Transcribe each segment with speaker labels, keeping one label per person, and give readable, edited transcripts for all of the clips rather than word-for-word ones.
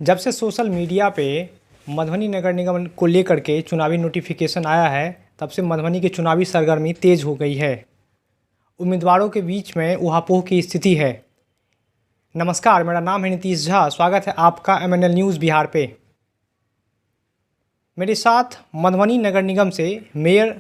Speaker 1: जब से social media पे मधुबनी नगर निगम को लेकर के चुनावी नोटिफिकेशन आया है, तब से मधुबनी की चुनावी सरगर्मी तेज हो गई है। उम्मीदवारों के बीच में ऊहापोह की स्थिति है। नमस्कार, मेरा नाम है नीतीश झा। स्वागत है आपका MNL न्यूज़ बिहार पे। मेरे साथ मधुबनी नगर निगम से मेयर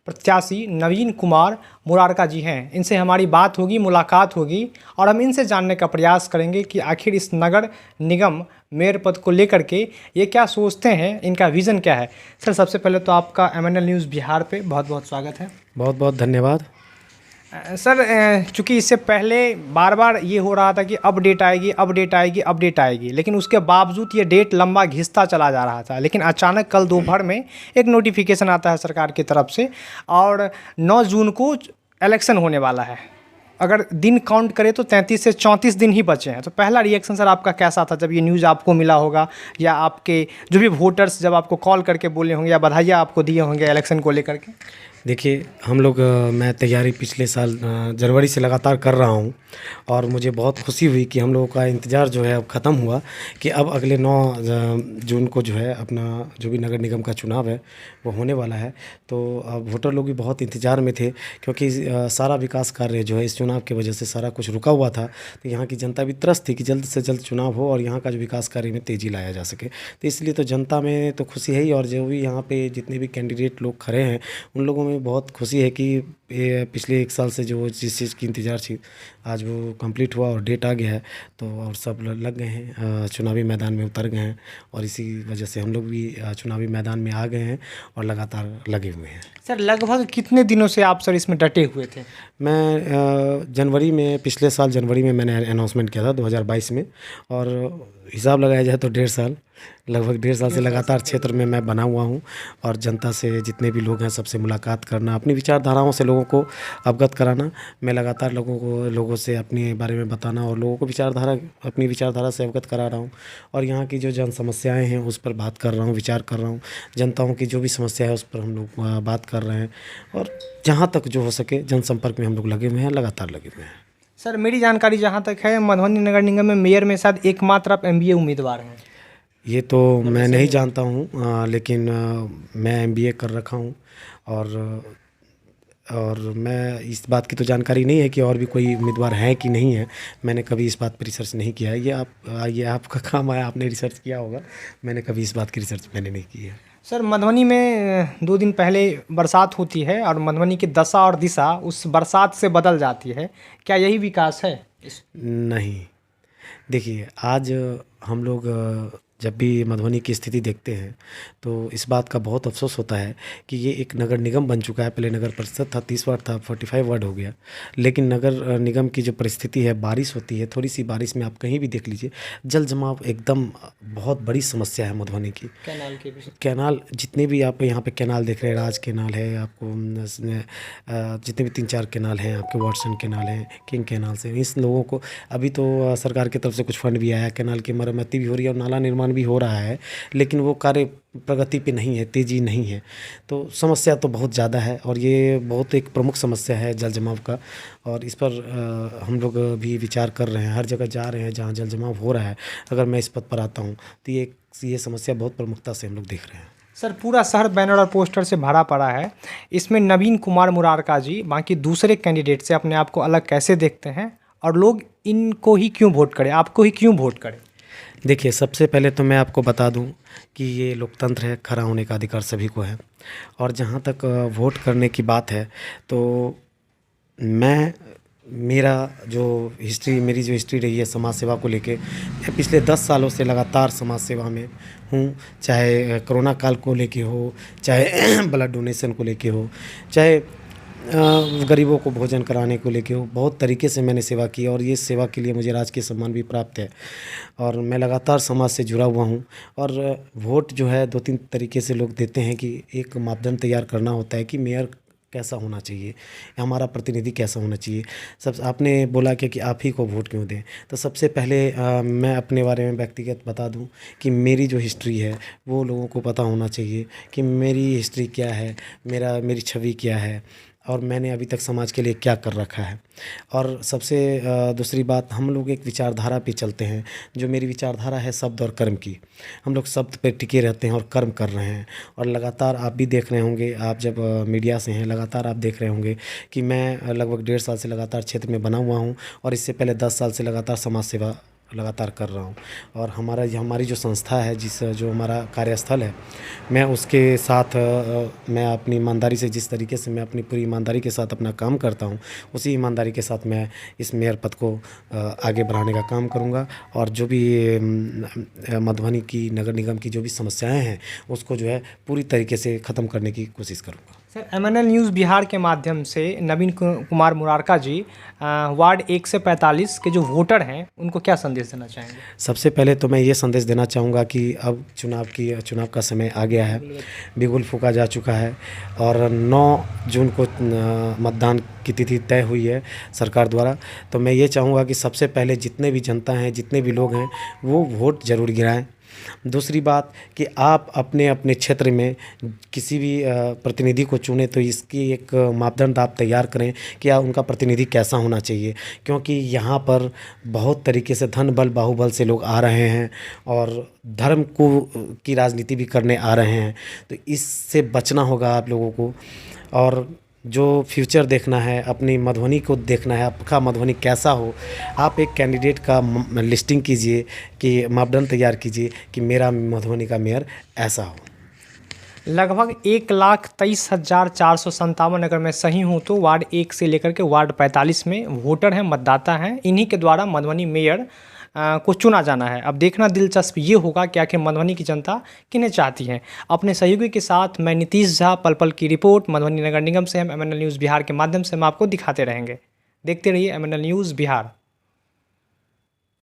Speaker 1: प्रत्याशी नवीन कुमार मुरारका जी हैं। इनसे हमारी बात होगी, मुलाकात होगी और हम इनसे जानने का प्रयास करेंगे कि आखिर इस नगर निगम मेयर पद को लेकर के ये क्या सोचते हैं, इनका विज़न क्या है। सर, सबसे पहले तो आपका MNL न्यूज़ बिहार पे बहुत बहुत स्वागत है।
Speaker 2: बहुत बहुत धन्यवाद।
Speaker 1: सर, चूँकि इससे पहले बार बार ये हो रहा था कि अपडेट आएगी, अपडेट आएगी, अपडेट आएगी, लेकिन उसके बावजूद ये डेट लंबा घिसता चला जा रहा था। लेकिन अचानक कल दोपहर में एक नोटिफिकेशन आता है सरकार की तरफ से और 9 जून को इलेक्शन होने वाला है। अगर दिन काउंट करें तो 33 से 34 दिन ही बचे हैं। तो पहला रिएक्शन सर आपका कैसा था जब ये न्यूज़ आपको मिला होगा, या आपके जो भी वोटर्स जब आपको कॉल करके बोले होंगे या बधाइयाँ आपको दिए होंगे इलेक्शन को लेकर के?
Speaker 2: देखिए, हम लोग मैं तैयारी पिछले साल जनवरी से लगातार कर रहा हूं और मुझे बहुत खुशी हुई कि हम लोगों का इंतज़ार जो है अब ख़त्म हुआ कि अब अगले 9 जून को जो है अपना जो भी नगर निगम का चुनाव है वो होने वाला है। तो अब वोटर लोग भी बहुत इंतज़ार में थे, क्योंकि सारा विकास कार्य जो है इस चुनाव की वजह से सारा कुछ रुका हुआ था। तो यहाँ की जनता भी त्रस्त थी कि जल्द से जल्द चुनाव हो और यहाँ का जो विकास कार्य में तेज़ी लाया जा सके। तो इसलिए तो जनता में तो खुशी है ही, और जो भी यहाँ पे जितने भी कैंडिडेट लोग खड़े हैं उन लोगों में बहुत खुशी है कि ये पिछले 1 साल से जो जिस चीज़ की इंतज़ार थी आज वो कंप्लीट हुआ और डेट आ गया है। तो और सब लग गए हैं, चुनावी मैदान में उतर गए हैं और इसी वजह से हम लोग भी चुनावी मैदान में आ गए हैं और लगातार लगे हुए हैं।
Speaker 1: सर, लगभग कितने दिनों से आप सर इसमें डटे हुए थे?
Speaker 2: मैं जनवरी में, पिछले साल जनवरी में मैंने अनाउंसमेंट किया था 2022 में, और हिसाब लगाया जाए तो 1.5 साल, लगभग 1.5 साल से लगातार क्षेत्र में मैं बना हुआ हूं और जनता से जितने भी लोग हैं सबसे मुलाकात करना, अपनी विचारधाराओं से लोगों को अवगत कराना। मैं लगातार लोगों से अपने बारे में बताना और लोगों को अपनी विचारधारा से अवगत करा रहा हूं और यहाँ की जो जन समस्याएँ हैं उस पर बात कर रहा हूँ, विचार कर रहा हूँ। जनताओं की जो भी समस्या है उस पर हम लोग बात कर रहे हैं और जहाँ तक जो हो सके जनसंपर्क में हम लोग लगे हुए हैं, लगातार लगे हुए हैं।
Speaker 1: सर, मेरी जानकारी जहाँ तक है, मधुबनी नगर निगम में मेयर में शायद एकमात्र आप MBA उम्मीदवार हैं।
Speaker 2: ये तो मैं नहीं जानता हूँ, लेकिन मैं MBA कर रखा हूँ और मैं इस बात की तो जानकारी नहीं है कि और भी कोई उम्मीदवार हैं कि नहीं है। मैंने कभी इस बात पर रिसर्च नहीं किया है। ये आपका काम है, आपने रिसर्च किया होगा। मैंने कभी इस बात की रिसर्च मैंने नहीं की है।
Speaker 1: सर, मधुबनी में 2 दिन पहले बरसात होती है और मधुबनी की दशा और दिशा उस बरसात से बदल जाती है। क्या यही विकास है?
Speaker 2: नहीं, देखिए, आज हम लोग जब भी मधुबनी की स्थिति देखते हैं तो इस बात का बहुत अफसोस होता है कि ये एक नगर निगम बन चुका है। पहले नगर परिषद था, 30 वार्ड था, 45 वार्ड हो गया। लेकिन नगर निगम की जो परिस्थिति है, बारिश होती है, थोड़ी सी बारिश में आप कहीं भी देख लीजिए, जल जमाव एकदम बहुत बड़ी समस्या है मधुबनी की। कैनाल जितने भी आप यहाँ पे कैनाल देख रहे हैं, राज कैनाल है, आपको जितने भी 3-4 कैनाल हैं, आपके वाटसन कैनाल हैं, किंग कैनाल से, इस लोगों को अभी तो सरकार की तरफ से कुछ फंड भी आया, कैनाल की मरम्मती भी हो रही है और नाला निर्माण भी हो रहा है, लेकिन वो कार्य प्रगति पे नहीं है, तेज़ी नहीं है। तो समस्या तो बहुत ज़्यादा है और ये बहुत एक प्रमुख समस्या है जल जमाव का, और इस पर हम लोग भी विचार कर रहे हैं। हर जगह जा रहे हैं जहाँ जल जमाव हो रहा है। अगर मैं इस पद पर आता हूँ तो ये समस्या बहुत प्रमुखता से हम लोग देख रहे हैं।
Speaker 1: सर, पूरा शहर बैनर और पोस्टर से भरा पड़ा है। इसमें नवीन कुमार मुरारका जी बाकी दूसरे कैंडिडेट से अपने आप को अलग कैसे देखते हैं और लोग इनको ही क्यों वोट करें, आपको ही क्यों वोट करें?
Speaker 2: देखिए, सबसे पहले तो मैं आपको बता दूं कि ये लोकतंत्र है, खड़ा होने का अधिकार सभी को है। और जहां तक वोट करने की बात है तो मेरी जो हिस्ट्री रही है समाज सेवा को लेके, मैं पिछले 10 सालों से लगातार समाज सेवा में हूँ। चाहे कोरोना काल को लेके हो, चाहे ब्लड डोनेशन को लेके हो, चाहे गरीबों को भोजन कराने को लेके हो, बहुत तरीके से मैंने सेवा की और ये सेवा के लिए मुझे राजकीय सम्मान भी प्राप्त है और मैं लगातार समाज से जुड़ा हुआ हूँ। और वोट जो है 2-3 तरीके से लोग देते हैं कि एक मापदंड तैयार करना होता है कि मेयर कैसा होना चाहिए, हमारा प्रतिनिधि कैसा होना चाहिए। सब आपने बोला कि आप ही को वोट क्यों दें, तो सबसे पहले मैं अपने बारे में व्यक्तिगत बता दूं कि मेरी जो हिस्ट्री है वो लोगों को पता होना चाहिए कि मेरी हिस्ट्री क्या है, मेरी छवि क्या है। और मैंने अभी तक समाज के लिए क्या कर रखा है। और सबसे दूसरी बात, हम लोग एक विचारधारा पे चलते हैं, जो मेरी विचारधारा है शब्द और कर्म की। हम लोग शब्द पे टिके रहते हैं और कर्म कर रहे हैं। और लगातार आप भी देख रहे होंगे, आप जब मीडिया से हैं लगातार आप देख रहे होंगे कि मैं लगभग 1.5 साल से लगातार क्षेत्र में बना हुआ हूँ, और इससे पहले 10 साल से लगातार समाज सेवा लगातार कर रहा हूँ। और हमारी जो संस्था है, जो हमारा कार्यस्थल है, मैं उसके साथ मैं अपनी ईमानदारी से, जिस तरीके से मैं अपनी पूरी ईमानदारी के साथ अपना काम करता हूँ, उसी ईमानदारी के साथ मैं इस मेयर पद को आगे बढ़ाने का काम करूँगा। और जो भी मधुबनी की नगर निगम की जो भी समस्याएं हैं, उसको जो है पूरी तरीके से ख़त्म करने की कोशिश करूँगा।
Speaker 1: सर, MNL न्यूज़ बिहार के माध्यम से नवीन कुमार मुरारका जी वार्ड 1 से 45 के जो वोटर हैं उनको क्या संदेश देना चाहेंगे? सबसे
Speaker 2: पहले तो मैं ये संदेश देना चाहूँगा कि अब चुनाव का समय आ गया है, बिगुल फूँका जा चुका है, और 9 जून को मतदान की तिथि तय हुई है सरकार द्वारा। तो मैं ये चाहूँगा कि सबसे पहले जितने भी जनता हैं, जितने भी लोग हैं, वो वोट ज़रूर गिराएं। दूसरी बात कि आप अपने अपने क्षेत्र में किसी भी प्रतिनिधि को चुनें तो इसकी एक मापदंड आप तैयार करें कि उनका प्रतिनिधि कैसा होना चाहिए, क्योंकि यहाँ पर बहुत तरीके से धन बल बाहुबल से लोग आ रहे हैं और धर्म की राजनीति भी करने आ रहे हैं। तो इससे बचना होगा आप लोगों को। और जो फ्यूचर देखना है, अपनी मधुबनी को देखना है, आपका मधुबनी कैसा हो, आप एक कैंडिडेट का लिस्टिंग कीजिए, कि मापदंड तैयार कीजिए कि मेरा मधुबनी का मेयर ऐसा हो।
Speaker 1: लगभग 1,23,457 अगर मैं सही हूँ तो वार्ड 1 से लेकर के वार्ड 45 में वोटर हैं, मतदाता हैं। इन्हीं के द्वारा मधुबनी मेयर को चुना जाना है। अब देखना दिलचस्प ये होगा कि आखिर मधुबनी की जनता किन्हें चाहती है। अपने सहयोगी के साथ मैं नीतीश झा, पल पल की रिपोर्ट मधुबनी नगर निगम से हम MNL न्यूज़ बिहार के माध्यम से हम आपको दिखाते रहेंगे। देखते रहिए MNL न्यूज़ बिहार।